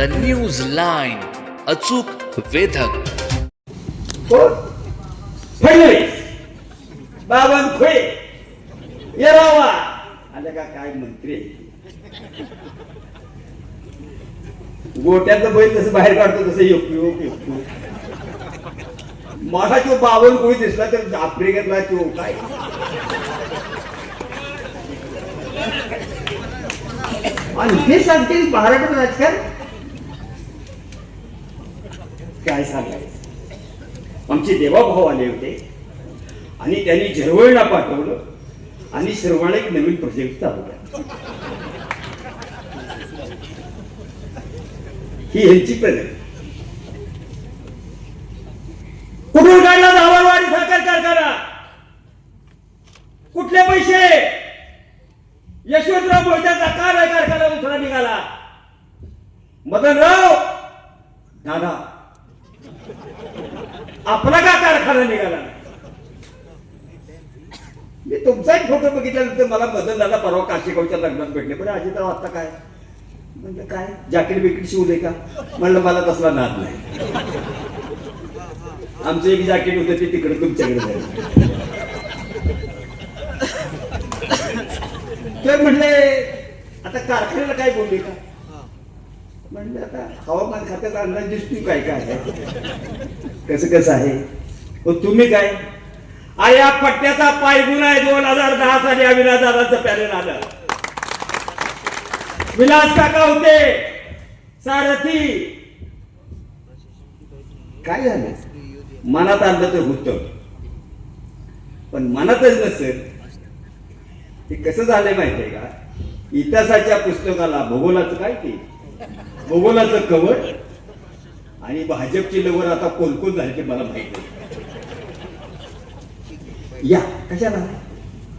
News line, अचूक वेधक. कोण? फडणवीस, बावनकुळे, येरावा आले का काय मंत्री. गोट्यातलं बैल कसं बाहेर काढतो तसं येऊ. माझा तो बावनकुळे दिसला तर आफ्रिकेतला तो काय आणि हे सांगते महाराष्ट्र राजकारण काय सांगायचं. आमचे देवाभाऊ आले होते आणि त्यांनी झरवळला पाठवलं आणि सर्वांना एक नवीन प्रोजेक्ट चालू केला. ही ह्यांची प्रगती. कुठून काढला धावरवाडी साखर कारखाना? कुठले पैसे? यशवंतराव मोहित्यांचा कारखाना दुसरा निघाला. मदनराव दादा आपला का कारखाना निघाला? मी तुमचा एक फोटो बघितल्यानंतर मला मदन दादा परवा काशीगावच्या लग्नात भेटले. पण अजितराव आता काय म्हणजे काय जॅकेट बिकेट शिवले का? म्हणलं मला तसला नाद नाही. आमचं एक जॅकेट होतं ते तिकडे तुमच्याकडे जाईल. ते म्हणले आता कारखान्याला काय बोलले का? म्हणले आता हवामान खात्याचा अंदाज दिसतोय काय काय आहे कसं आहे. तुम्ही काय या पट्ट्याचा पायगुण आहे. 2010 साली अविनाश दादांचं पॅनल आलं. विलास काका होते सारथी. काय झालं? मनात आणलं तर होतं पण मनातच नसेल. ते कसं झालंय माहितीये का? इतिहासाच्या पुस्तकाला भूगोलाचं काय ते भूगोलाचं कवर आणि भाजपची लवर आता कोलकोल झाली ते मला माहिती आहे. या कशाला?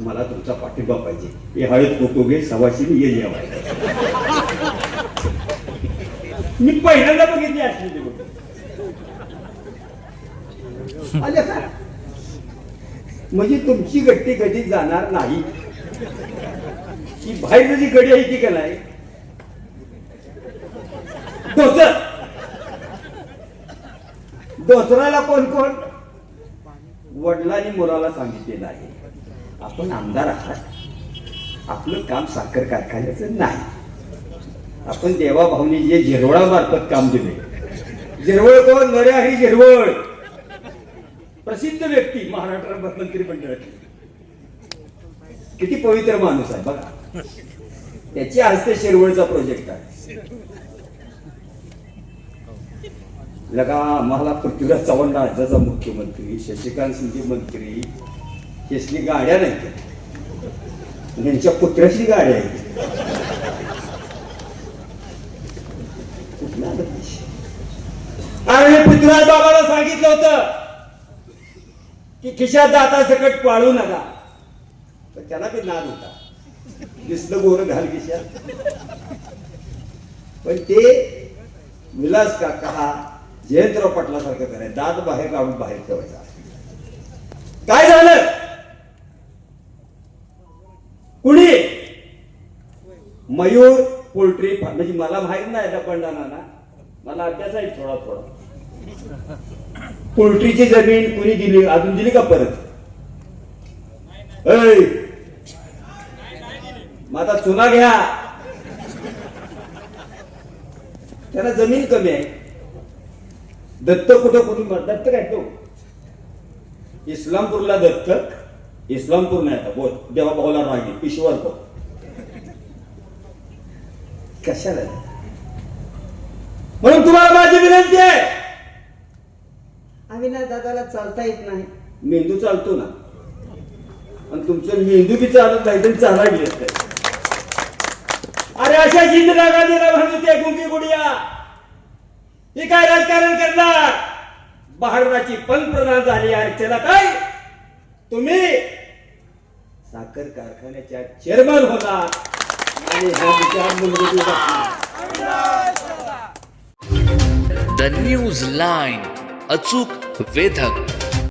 मला तुमचा पाठिंबा पाहिजे. हे हळद कुकू घे सवाशीने ये जेवाय. मी पहिल्यांदा बघितली असली आले का? म्हणजे तुमची गट्टी कधी जाणार नाही. ही बाहेर जी गडी आहे ती का नाही दोसराला कोण कोण वडिलांनी मुलाला सांगितलेलं आहे आपण आमदार आहात. आपलं काम साखर कारखान्याचं नाही. आपण देवाभाऊनी जे झिरवळामार्फत काम दिले. झिरवळ कोण? नरहरी झिरवळ प्रसिद्ध व्यक्ती महाराष्ट्र मंत्रिमंडळाची. किती पवित्र माणूस आहे बघा. त्याच्या हस्ते शिरवळचा प्रोजेक्ट आहे. लगा आम्हाला पृथ्वीराज चव्हाण राज्याचा मुख्यमंत्री, शशिकांत शिंदे मंत्री, यासनी गाड्या नाही. यांच्या पुत्राची गाड्या आहेत. कुठला आणि पृथ्वीराज बाबाला सांगितलं होतं की खिशात दाता सकट पाळू नका. तर त्याला बी नाद होता. दिसलं गोर घाल खिशात. पण ते विलास काका हा जयंतराव पाटलासारखं करायचं. दात बाहेर काढून बाहेर ठेवायचा. काय झालं? कुणी मयूर पोल्ट्री म्हणजे मला माहित नाही पंडाना ना मला अभ्यास आहे थोडा थोडा. पोल्ट्रीची जमीन कुणी दिली? अजून दिली का परत? मग आता चुना घ्या. त्याला जमीन कमी आहे. दत्तक कुठं कोणी दत्तक आहे तो इस्लामपूरला दत्तक. इस्लामपूर नाही आता बोल देवाभाऊला रागी ईश्वर को कशाला? म्हणून तुम्हाला माझी विनंती आहे. अविनाश दादाला चालता येत नाही. मेंदू चालतो ना. आणि तुमचं मेंदू बी चालत नाही तर चाला गेलं. अरे अशा इंदिरा गांधीला म्हणतो ते गुंगी गुडिया ही काय राजकारण करणार? भारताची पंतप्रधान झाली. अर्चना काय तुम्ही साखर कारखान्याच्या चेअरमन होणार आणि हा विचार मूलभूत द न्यूज लाईन, अचूक वेधक.